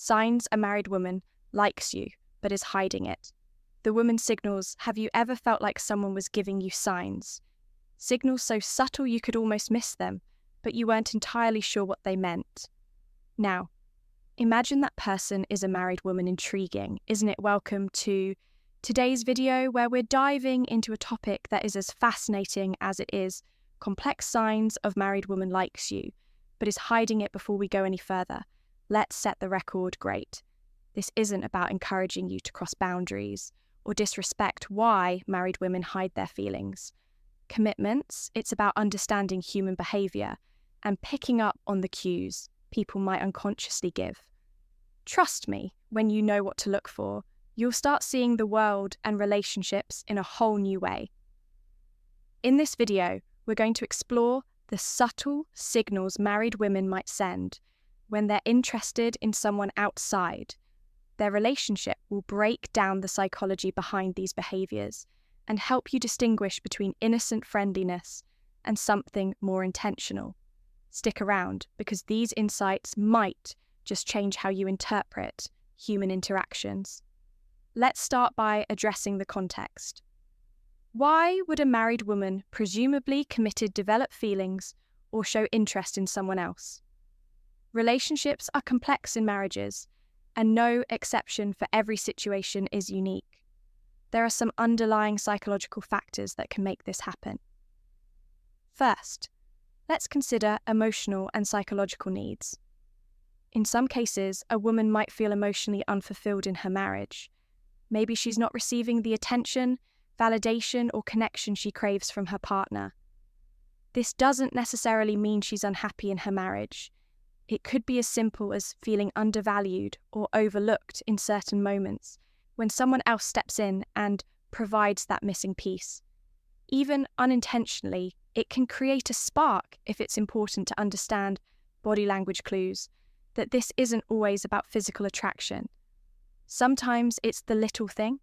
Signs a married woman likes you, but is hiding it. The woman signals, have you ever felt like someone was giving you signs? Signals so subtle you could almost miss them, but you weren't entirely sure what they meant. Now, imagine that person is a married woman. Intriguing, isn't it? Welcome to today's video, where we're diving into a topic that is as fascinating as it is complex signs of married woman likes you, but is hiding it. Before we go any further, let's set the record straight. This isn't about encouraging you to cross boundaries or disrespect why married women hide their feelings. Commitments, it's about understanding human behaviour and picking up on the cues people might unconsciously give. Trust me, when you know what to look for, you'll start seeing the world and relationships in a whole new way. In this video, we're going to explore the subtle signals married women might send when they're interested in someone outside. Their relationship will break down the psychology behind these behaviours and help you distinguish between innocent friendliness and something more intentional. Stick around, because these insights might just change how you interpret human interactions. Let's start by addressing the context. Why would a married woman, presumably committed, develop feelings or show interest in someone else? Relationships are complex in marriages, and no exception for every situation is unique. There are some underlying psychological factors that can make this happen. First, let's consider emotional and psychological needs. In some cases, a woman might feel emotionally unfulfilled in her marriage. Maybe she's not receiving the attention, validation, or connection she craves from her partner. This doesn't necessarily mean she's unhappy in her marriage. It could be as simple as feeling undervalued or overlooked in certain moments when someone else steps in and provides that missing piece. Even unintentionally, it can create a spark if it's important to understand body language clues, that this isn't always about physical attraction. Sometimes it's the little thing.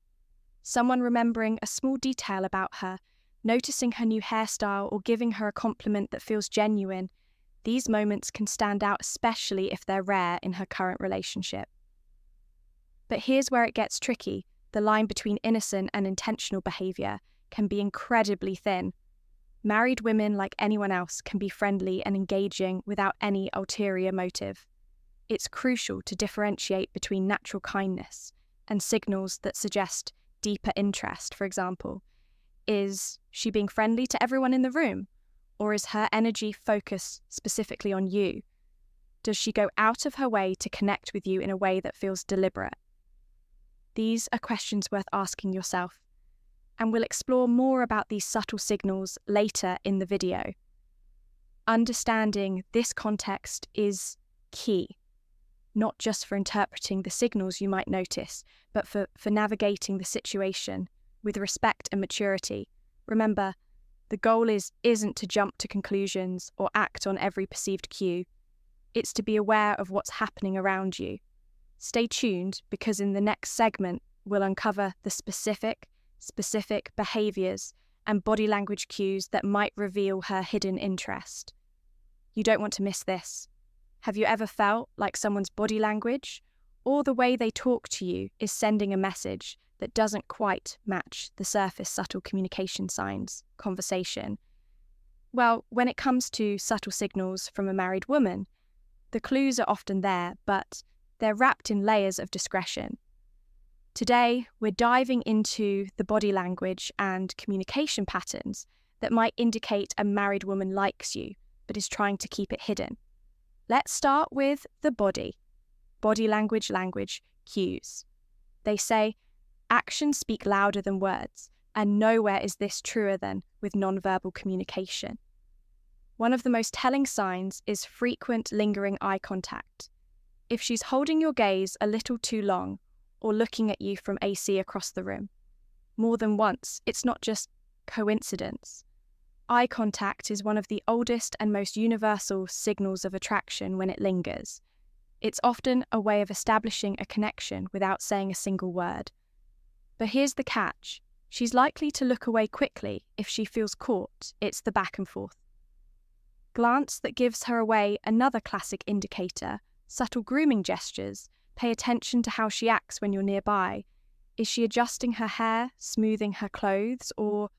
Someone remembering a small detail about her, noticing her new hairstyle, or giving her a compliment that feels genuine. These moments can stand out, especially if they're rare in her current relationship. But here's where it gets tricky. The line between innocent and intentional behaviour can be incredibly thin. Married women, like anyone else, can be friendly and engaging without any ulterior motive. It's crucial to differentiate between natural kindness and signals that suggest deeper interest. For example, is she being friendly to everyone in the room? Or is her energy focused specifically on you? Does she go out of her way to connect with you in a way that feels deliberate? These are questions worth asking yourself, and we'll explore more about these subtle signals later in the video. Understanding this context is key, not just for interpreting the signals you might notice, but for navigating the situation with respect and maturity. Remember, the goal isn't to jump to conclusions or act on every perceived cue. It's to be aware of what's happening around you. Stay tuned, because in the next segment, we'll uncover the specific behaviours and body language cues that might reveal her hidden interest. You don't want to miss this. Have you ever felt like someone's body language or the way they talk to you is sending a message that doesn't quite match the surface subtle communication signs conversation? Well, when it comes to subtle signals from a married woman, the clues are often there, but they're wrapped in layers of discretion. Today, we're diving into the body language and communication patterns that might indicate a married woman likes you, but is trying to keep it hidden. Let's start with the body language cues. They say, actions speak louder than words, and nowhere is this truer than with nonverbal communication. One of the most telling signs is frequent lingering eye contact. If she's holding your gaze a little too long or looking at you from AC across the room more than once, it's not just coincidence. Eye contact is one of the oldest and most universal signals of attraction when it lingers. It's often a way of establishing a connection without saying a single word. But here's the catch. She's likely to look away quickly if she feels caught. It's the back and forth glance that gives her away. Another classic indicator, subtle grooming gestures Pay attention to how she acts when you're nearby. Is she adjusting her hair, smoothing her clothes, or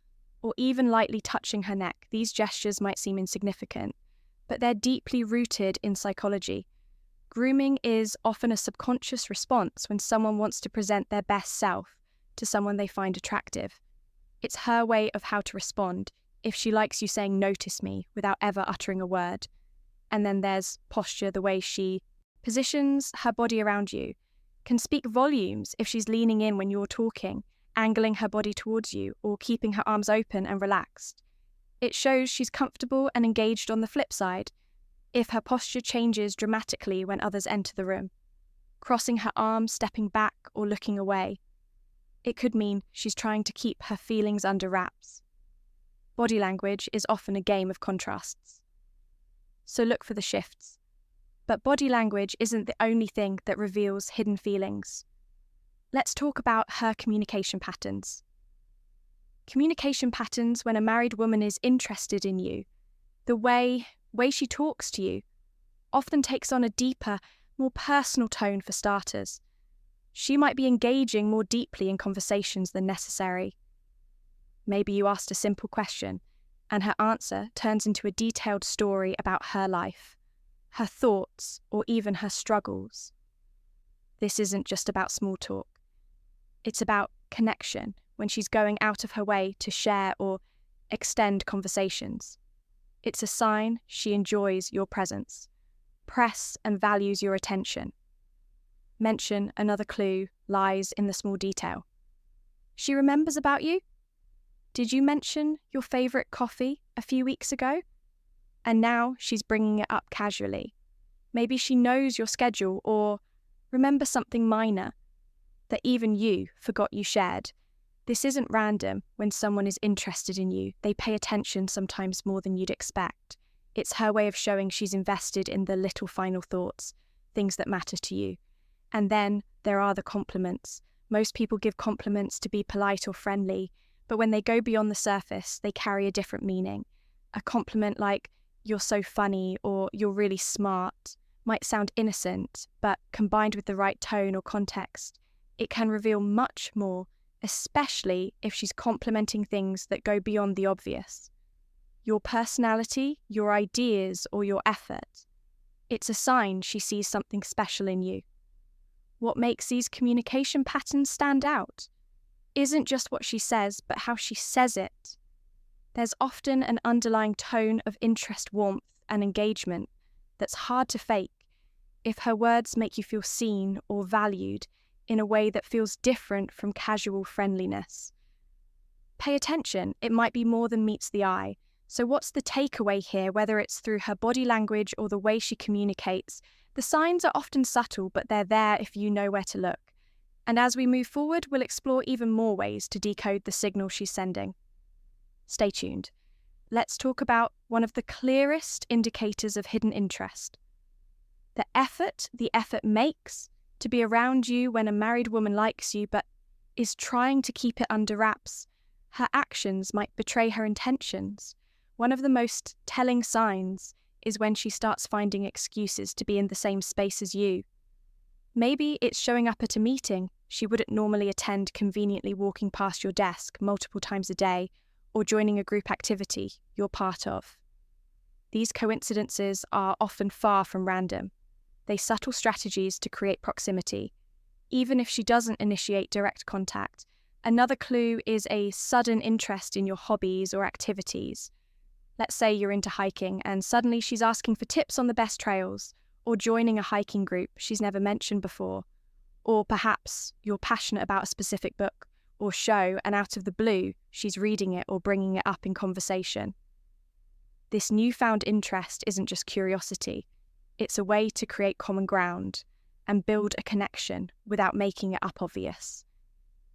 even lightly touching her neck? These gestures might seem insignificant, but they're deeply rooted in psychology. Grooming is often a subconscious response when someone wants to present their best self to someone they find attractive. It's her way of how to respond if she likes you saying "notice me" without ever uttering a word. And then there's posture, the way she positions her body around you. Can speak volumes if she's leaning in when you're talking, angling her body towards you, or keeping her arms open and relaxed. It shows she's comfortable and engaged. On the flip side, if her posture changes dramatically when others enter the room, crossing her arms, stepping back, or looking away, it could mean she's trying to keep her feelings under wraps. Body language is often a game of contrasts. So look for the shifts. But body language isn't the only thing that reveals hidden feelings. Let's talk about her communication patterns. Communication patterns when a married woman is interested in you. The way she talks to you often takes on a deeper, more personal tone for starters. She might be engaging more deeply in conversations than necessary. Maybe you asked a simple question, and her answer turns into a detailed story about her life, her thoughts, or even her struggles. This isn't just about small talk. It's about connection, when she's going out of her way to share or extend conversations. It's a sign she enjoys your presence, press and values your attention. Mention another clue lies in the small detail. She remembers about you? Did you mention your favourite coffee a few weeks ago? And now she's bringing it up casually. Maybe she knows your schedule or remembers something minor that even you forgot you shared. This isn't random. When someone is interested in you, they pay attention sometimes more than you'd expect. It's her way of showing she's invested in the little final thoughts, things that matter to you. And then there are the compliments. Most people give compliments to be polite or friendly, but when they go beyond the surface, they carry a different meaning. A compliment like, "You're so funny," or "You're really smart," might sound innocent, but combined with the right tone or context, it can reveal much more, especially if she's complimenting things that go beyond the obvious. Your personality, your ideas, or your effort. It's a sign she sees something special in you. What makes these communication patterns stand out isn't just what she says, but how she says it. There's often an underlying tone of interest, warmth, and engagement that's hard to fake. If her words make you feel seen or valued in a way that feels different from casual friendliness, pay attention. It might be more than meets the eye. So what's the takeaway here, whether it's through her body language or the way she communicates? The signs are often subtle, but they're there if you know where to look. And as we move forward, we'll explore even more ways to decode the signal she's sending. Stay tuned. Let's talk about one of the clearest indicators of hidden interest. The effort makes to be around you when a married woman likes you but is trying to keep it under wraps. Her actions might betray her intentions. One of the most telling signs is when she starts finding excuses to be in the same space as you. Maybe it's showing up at a meeting she wouldn't normally attend, conveniently walking past your desk multiple times a day, or joining a group activity you're part of. These coincidences are often far from random. They're subtle strategies to create proximity, even if she doesn't initiate direct contact. Another clue is a sudden interest in your hobbies or activities. Let's say you're into hiking and suddenly she's asking for tips on the best trails, or joining a hiking group she's never mentioned before. Or perhaps you're passionate about a specific book or show, and out of the blue, she's reading it or bringing it up in conversation. This newfound interest isn't just curiosity. It's a way to create common ground and build a connection without making it up obvious.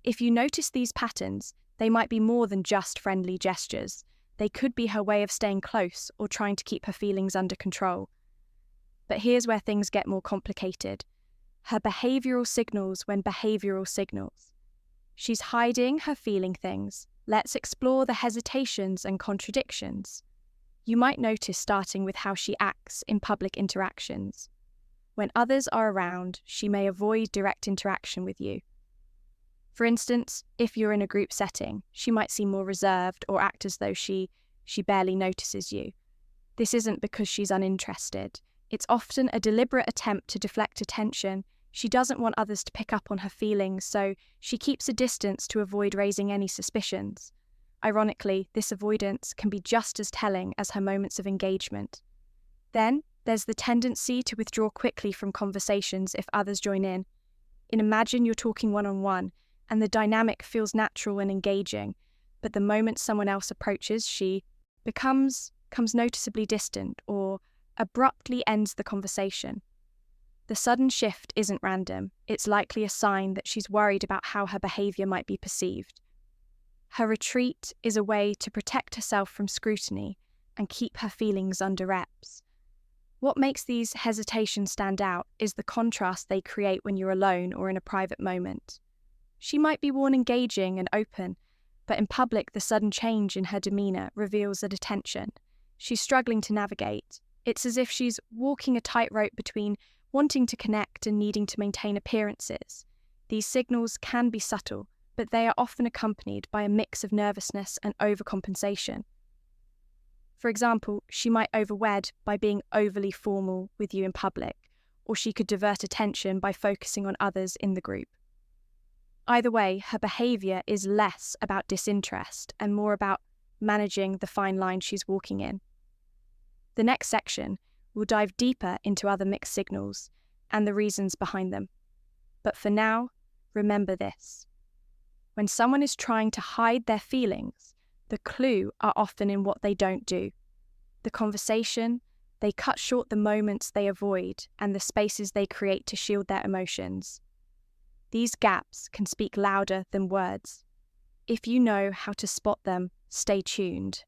If you notice these patterns, they might be more than just friendly gestures. They could be her way of staying close or trying to keep her feelings under control. But here's where things get more complicated. Her behavioural signals when behavioural signals. She's hiding her feeling things. Let's explore the hesitations and contradictions. You might notice starting with how she acts in public interactions. When others are around, she may avoid direct interaction with you. For instance, if you're in a group setting, she might seem more reserved or act as though she barely notices you. This isn't because she's uninterested. It's often a deliberate attempt to deflect attention. She doesn't want others to pick up on her feelings, so she keeps a distance to avoid raising any suspicions. Ironically, this avoidance can be just as telling as her moments of engagement. Then, there's the tendency to withdraw quickly from conversations if others join in. Imagine you're talking one-on-one, and the dynamic feels natural and engaging, but the moment someone else approaches, she becomes noticeably distant or abruptly ends the conversation. The sudden shift isn't random. It's likely a sign that she's worried about how her behavior might be perceived. Her retreat is a way to protect herself from scrutiny and keep her feelings under wraps. What makes these hesitations stand out is the contrast they create when you're alone or in a private moment. She might be worn engaging and open, but in public the sudden change in her demeanour reveals a tension she's struggling to navigate. It's as if she's walking a tightrope between wanting to connect and needing to maintain appearances. These signals can be subtle, but they are often accompanied by a mix of nervousness and overcompensation. For example, she might overwed by being overly formal with you in public, or she could divert attention by focusing on others in the group. Either way, her behaviour is less about disinterest and more about managing the fine line she's walking in. The next section will dive deeper into other mixed signals and the reasons behind them. But for now, remember this. When someone is trying to hide their feelings, the clue are often in what they don't do. The conversation, they cut short the moments they avoid and the spaces they create to shield their emotions. These gaps can speak louder than words. If you know how to spot them, stay tuned.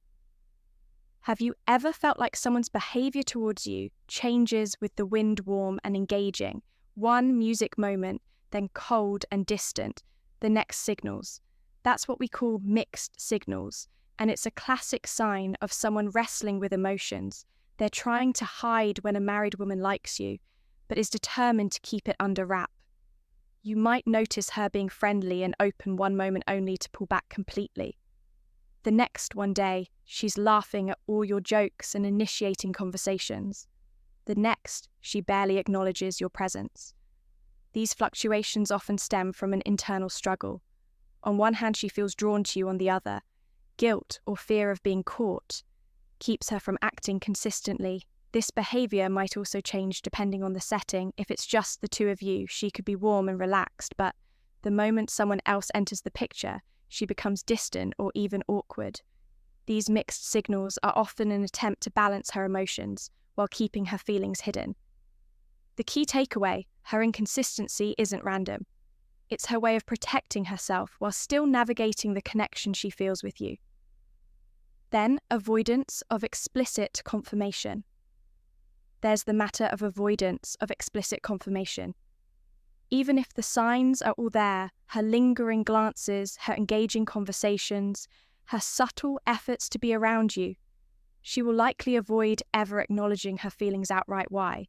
Have you ever felt like someone's behaviour towards you changes with the wind warm and engaging? One music moment, then cold and distant, the next signals. That's what we call mixed signals, and it's a classic sign of someone wrestling with emotions. They're trying to hide when a married woman likes you, but is determined to keep it under wrap. You might notice her being friendly and open one moment only to pull back completely. The next one day, she's laughing at all your jokes and initiating conversations. The next, she barely acknowledges your presence. These fluctuations often stem from an internal struggle. On one hand, she feels drawn to you, on the other, guilt or fear of being caught keeps her from acting consistently. This behaviour might also change depending on the setting. If it's just the two of you, she could be warm and relaxed, but the moment someone else enters the picture, she becomes distant or even awkward. These mixed signals are often an attempt to balance her emotions while keeping her feelings hidden. The key takeaway, her inconsistency isn't random. It's her way of protecting herself while still navigating the connection she feels with you. Then, avoidance of explicit confirmation. There's the matter of avoidance of explicit confirmation. Even if the signs are all there, her lingering glances, her engaging conversations, her subtle efforts to be around you, she will likely avoid ever acknowledging her feelings outright. Why?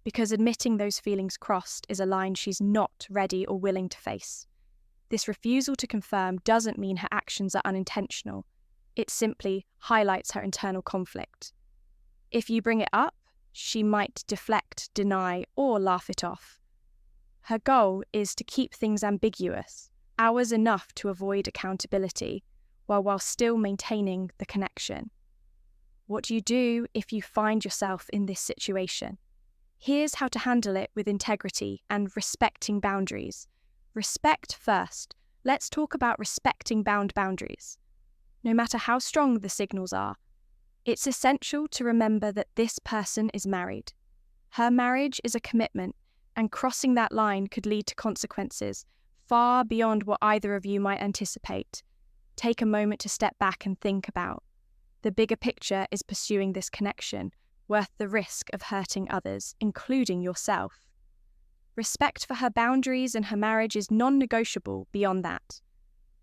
Because admitting those feelings crossed is a line she's not ready or willing to face. This refusal to confirm doesn't mean her actions are unintentional. It simply highlights her internal conflict. If you bring it up, she might deflect, deny, or laugh it off. Her goal is to keep things ambiguous, hours enough to avoid accountability, while still maintaining the connection. What do you do if you find yourself in this situation? Here's how to handle it with integrity and respecting boundaries. Respect first. Let's talk about respecting boundaries. No matter how strong the signals are, it's essential to remember that this person is married. Her marriage is a commitment, and crossing that line could lead to consequences far beyond what either of you might anticipate. Take a moment to step back and think about. The bigger picture is pursuing this connection, worth the risk of hurting others, including yourself. Respect for her boundaries and her marriage is non-negotiable beyond that.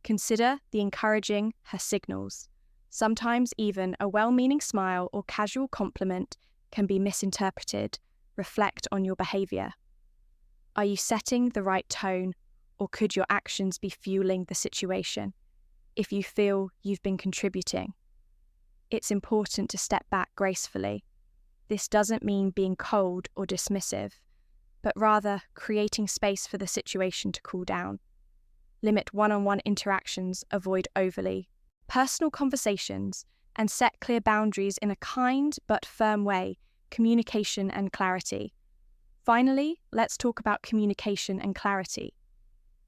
Consider the encouraging her signals. Sometimes even a well-meaning smile or casual compliment can be misinterpreted. reflect on your behavior. Are you setting the right tone, or could your actions be fueling the situation? If you feel you've been contributing, it's important to step back gracefully. This doesn't mean being cold or dismissive, but rather creating space for the situation to cool down. Limit one-on-one interactions, avoid overly personal conversations, and set clear boundaries in a kind but firm way. Communication and clarity. Finally, let's talk about communication and clarity.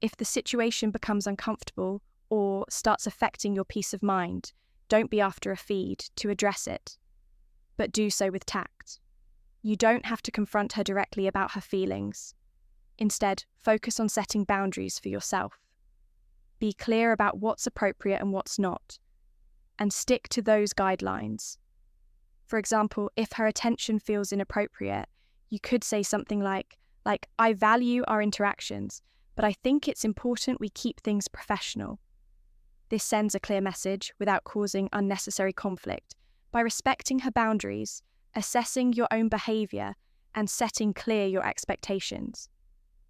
If the situation becomes uncomfortable or starts affecting your peace of mind, don't be after a feed to address it, but do so with tact. You don't have to confront her directly about her feelings. Instead, focus on setting boundaries for yourself. Be clear about what's appropriate and what's not, and stick to those guidelines. For example, if her attention feels inappropriate, you could say something like, I value our interactions, but I think it's important we keep things professional. This sends a clear message without causing unnecessary conflict. By respecting her boundaries, assessing your own behavior, and setting clear your expectations,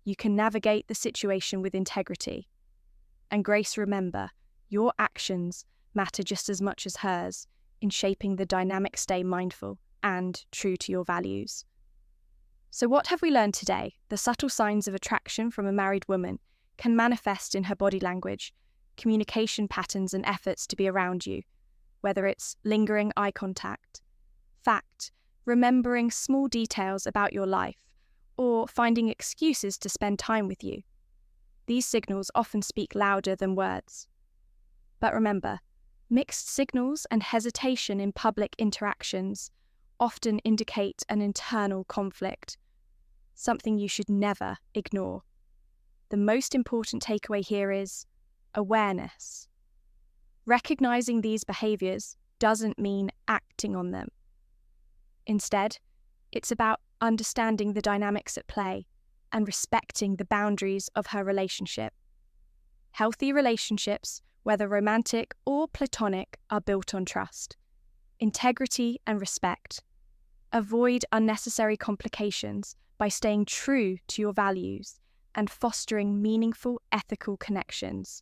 you can navigate the situation with integrity. And Grace, remember, your actions matter just as much as hers in shaping the dynamic. Stay mindful and true to your values. So what have we learned today? The subtle signs of attraction from a married woman can manifest in her body language, communication patterns, and efforts to be around you, whether it's lingering eye contact, fact, remembering small details about your life, or finding excuses to spend time with you. These signals often speak louder than words. But remember, mixed signals and hesitation in public interactions often indicate an internal conflict, something you should never ignore. The most important takeaway here is awareness. Recognizing these behaviors doesn't mean acting on them. Instead, it's about understanding the dynamics at play and respecting the boundaries of her relationship. Healthy relationships, whether romantic or platonic, are built on trust, integrity, and respect. Avoid unnecessary complications by staying true to your values and fostering meaningful, ethical connections.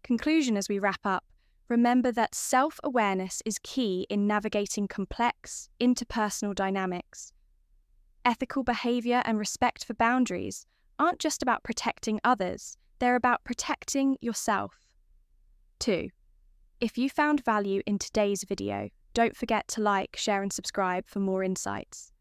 Conclusion as we wrap up, remember that self-awareness is key in navigating complex, interpersonal dynamics. Ethical behavior and respect for boundaries aren't just about protecting others, they're about protecting yourself. 2. If you found value in today's video, don't forget to like, share, and subscribe for more insights.